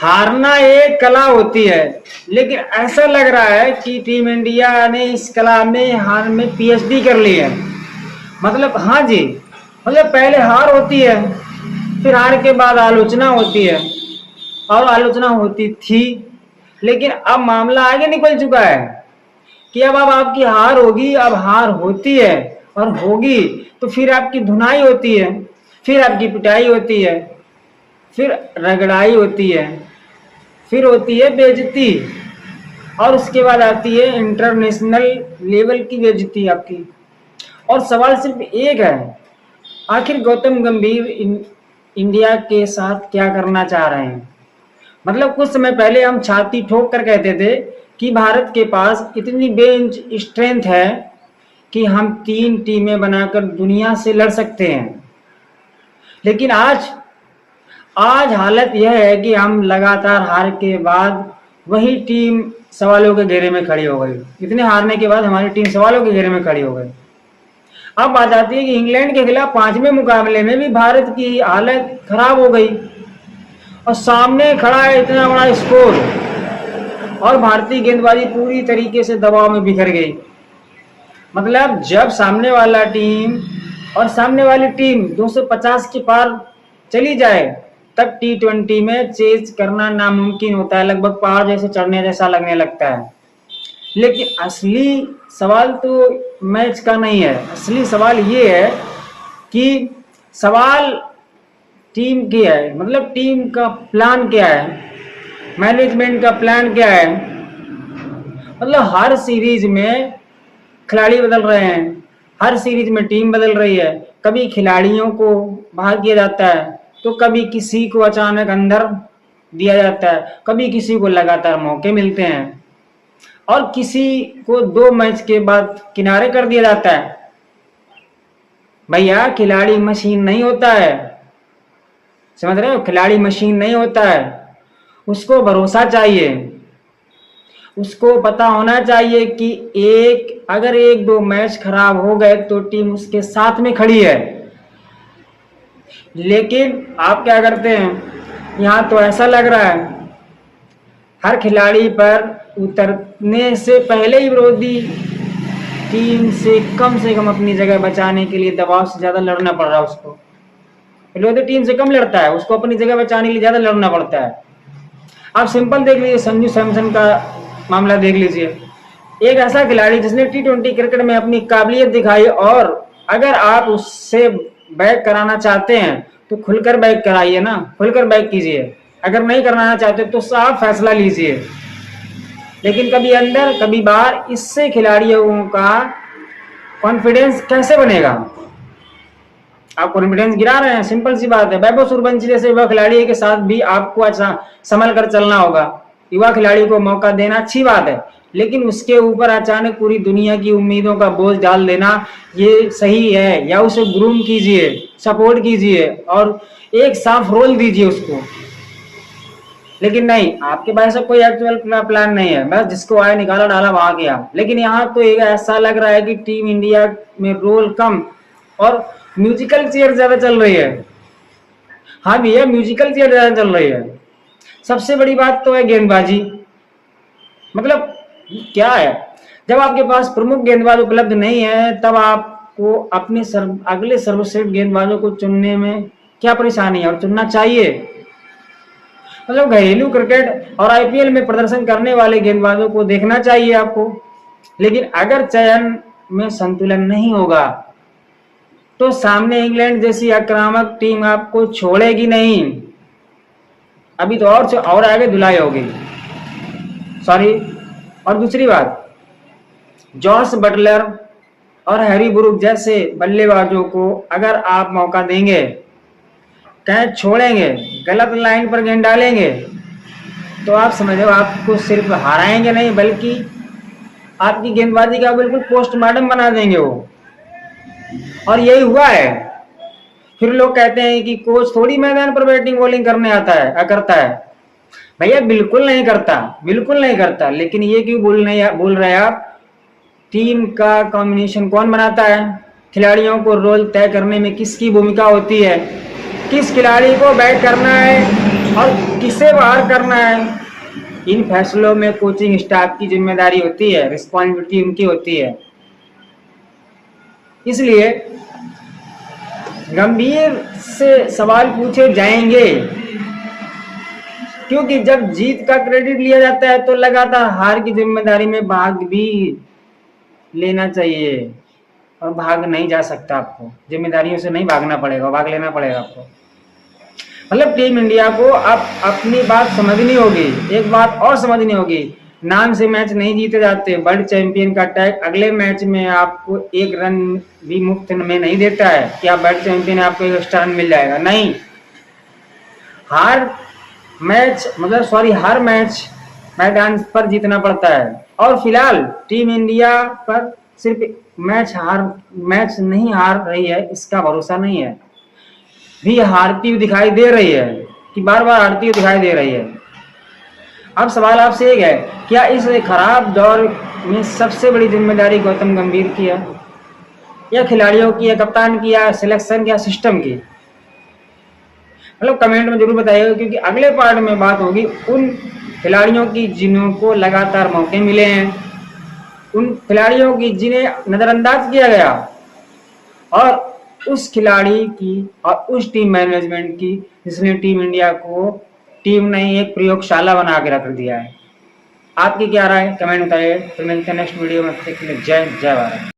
हारना एक कला होती है, लेकिन ऐसा लग रहा है कि टीम इंडिया ने इस कला में हार में पीएचडी कर ली है। मतलब हाँ जी, मतलब पहले हार होती है, फिर हार के बाद आलोचना होती है, और आलोचना होती थी, लेकिन अब मामला आगे निकल चुका है कि अब आपकी हार होगी, अब हार होती है और होगी तो फिर आपकी धुनाई होती है, फिर आपकी पिटाई होती है, फिर रगड़ाई होती है, फिर होती है बेइज्जती, और उसके बाद आती है इंटरनेशनल लेवल की बेइज्जती आपकी। और सवाल सिर्फ एक है, आखिर गौतम गंभीर इंडिया के साथ क्या करना चाह रहे हैं। मतलब कुछ समय पहले हम छाती ठोक कर कहते थे कि भारत के पास इतनी बेंच स्ट्रेंथ है कि हम 3 टीमें बनाकर दुनिया से लड़ सकते हैं, लेकिन आज हालत यह है कि हम लगातार हार के बाद वही टीम सवालों के घेरे में खड़ी हो गई। इतने हारने के बाद हमारी टीम सवालों के घेरे में खड़ी हो गई। अब बात आती है कि इंग्लैंड के खिलाफ 5वें मुकाबले में भी भारत की हालत खराब हो गई, और सामने खड़ा है इतना बड़ा स्कोर, और भारतीय गेंदबाजी पूरी तरीके से दबाव में बिखर गई। मतलब जब सामने वाला टीम और सामने वाली टीम 250 के पार चली जाए, तब T20 में चेज करना नामुमकिन होता है, लगभग पहाड़ जैसे चढ़ने जैसा लगने लगता है। लेकिन असली सवाल तो मैच का नहीं है, असली सवाल ये है कि सवाल टीम की है। मतलब टीम का प्लान क्या है, मैनेजमेंट का प्लान क्या है। मतलब हर सीरीज में खिलाड़ी बदल रहे हैं, हर सीरीज में टीम बदल रही है, कभी खिलाड़ियों को बाहर किया जाता है, तो कभी किसी को अचानक अंदर दिया जाता है, कभी किसी को लगातार मौके मिलते हैं, और किसी को 2 मैच के बाद किनारे कर दिया जाता है। भैया खिलाड़ी मशीन नहीं होता है, समझ रहे हो, खिलाड़ी मशीन नहीं होता है। उसको भरोसा चाहिए, उसको पता होना चाहिए कि अगर 1-2 मैच खराब हो गए तो टीम उसके साथ में खड़ी है। लेकिन आप क्या करते हैं, यहाँ तो ऐसा लग रहा है हर खिलाड़ी पर उतरने से पहले ही विरोधी टीम से कम अपनी जगह बचाने के लिए दबाव से ज्यादा लड़ना पड़ रहा है उसको। विरोधी टीम से कम लड़ता है, उसको अपनी जगह बचाने के लिए ज्यादा लड़ना पड़ता है। आप सिंपल देख लीजिए, संजू सैमसन का मामला देख लीजिए। एक ऐसा खिलाड़ी जिसने T20 क्रिकेट में अपनी काबिलियत दिखाई, और अगर आप उससे बैक कराना चाहते हैं तो खुलकर बैक कराइए ना, खुलकर बैक कीजिए। अगर नहीं कराना चाहते तो साफ फैसला लीजिए। लेकिन कभी अंदर कभी बाहर, इससे खिलाड़ियों का कॉन्फिडेंस कैसे बनेगा। आप कॉन्फिडेंस गिरा रहे हैं, सिंपल सी बात है। वैभव सूर्यवंशी जैसे युवा खिलाड़ी के साथ भी आपको अच्छा संभल कर चलना होगा। युवा खिलाड़ी को मौका देना अच्छी बात है, लेकिन उसके ऊपर अचानक पूरी दुनिया की उम्मीदों का बोझ डाल देना ये सही है। या उसे ग्रूम कीजिए, सपोर्ट कीजिए, और एक साफ रोल दीजिए उसको। लेकिन नहीं, आपके पास कोई एक्चुअल प्लान नहीं है, बस जिसको आया निकाला डाला वहां गया। लेकिन यहाँ तो एक ऐसा लग रहा है कि टीम इंडिया में रोल कम और म्यूजिकल चेयर ज्यादा चल रही है। हाँ भैया, म्यूजिकल चेयर ज्यादा चल रही है। सबसे बड़ी बात तो है गेंदबाजी। मतलब क्या है, जब आपके पास प्रमुख गेंदबाज उपलब्ध नहीं है, तब आपको अपने अगले सर्वश्रेष्ठ गेंदबाजों को चुनने में क्या परेशानी है, और चुनना चाहिए। मतलब घरेलू क्रिकेट और आईपीएल में प्रदर्शन करने वाले गेंदबाजों को देखना चाहिए आपको। लेकिन अगर चयन में संतुलन नहीं होगा तो सामने इंग्लैंड जैसी आक्रामक टीम आपको छोड़ेगी नहीं। अभी तो और आगे धुलाई होगी, सॉरी। और दूसरी बात, जॉस बटलर और हैरी ब्रूक जैसे बल्लेबाजों को अगर आप मौका देंगे, कैच छोड़ेंगे, गलत लाइन पर गेंद डालेंगे, तो आप समझो आपको सिर्फ हराएंगे नहीं, बल्कि आपकी गेंदबाजी का बिल्कुल पोस्टमार्टम बना देंगे वो। और यही हुआ है। फिर लोग कहते हैं कि कोच थोड़ी मैदान पर बैटिंग बॉलिंग करने करता है। भैया बिल्कुल नहीं करता, बिल्कुल नहीं करता। लेकिन ये क्यों बोल रहे आप, टीम का कॉम्बिनेशन कौन बनाता है, खिलाड़ियों को रोल तय करने में किसकी भूमिका होती है, किस खिलाड़ी को बैट करना है, और किसे बाहर करना है, इन फैसलों में कोचिंग स्टाफ की जिम्मेदारी होती है, रिस्पॉन्सिबिलिटी उनकी होती है। इसलिए गंभीर से सवाल पूछे जाएंगे, क्योंकि जब जीत का क्रेडिट लिया जाता है तो लगातार हार की जिम्मेदारी में भाग भी लेना चाहिए, और भाग नहीं जा सकता, आपको जिम्मेदारियों से नहीं भागना पड़ेगा, भाग लेना पड़ेगा आपको। मतलब टीम इंडिया को आप अपनी बात समझनी होगी। एक बात और समझनी होगी, नाम से मैच नहीं जीते जाते। वर्ल्ड चैंपियन का टैग अगले मैच में आपको एक रन भी मुफ्त में नहीं देता है कि आप वर्ल्ड चैंपियन है, आपको एक एक्स्ट्रा रन मिल जाएगा, नहीं। हर मैच मैदान पर जीतना पड़ता है। और फिलहाल टीम इंडिया पर सिर्फ मैच नहीं हार रही है, इसका भरोसा नहीं है, भी हारती हुई दिखाई दे रही है, कि बार बार हारती हुई दिखाई दे रही है। अब सवाल आपसे एक है, क्या इस खराब दौर में सबसे बड़ी जिम्मेदारी गौतम गंभीर की है, या खिलाड़ियों की, या कप्तान की, या सिलेक्शन, या सिस्टम की? मतलब कमेंट में जरूर बताइएगा, क्योंकि अगले पार्ट में बात होगी उन खिलाड़ियों की जिन्हों लगातार मौके मिले हैं, उन खिलाड़ियों की जिन्हें नजरअंदाज किया गया, और उस खिलाड़ी की और उस टीम मैनेजमेंट की जिसने टीम इंडिया को टीम नहीं एक प्रयोगशाला बना के रख दिया है। आपकी क्या राय, कमेंट बताइए। फिर मिलते हैं नेक्स्ट वीडियो में। जय भारत।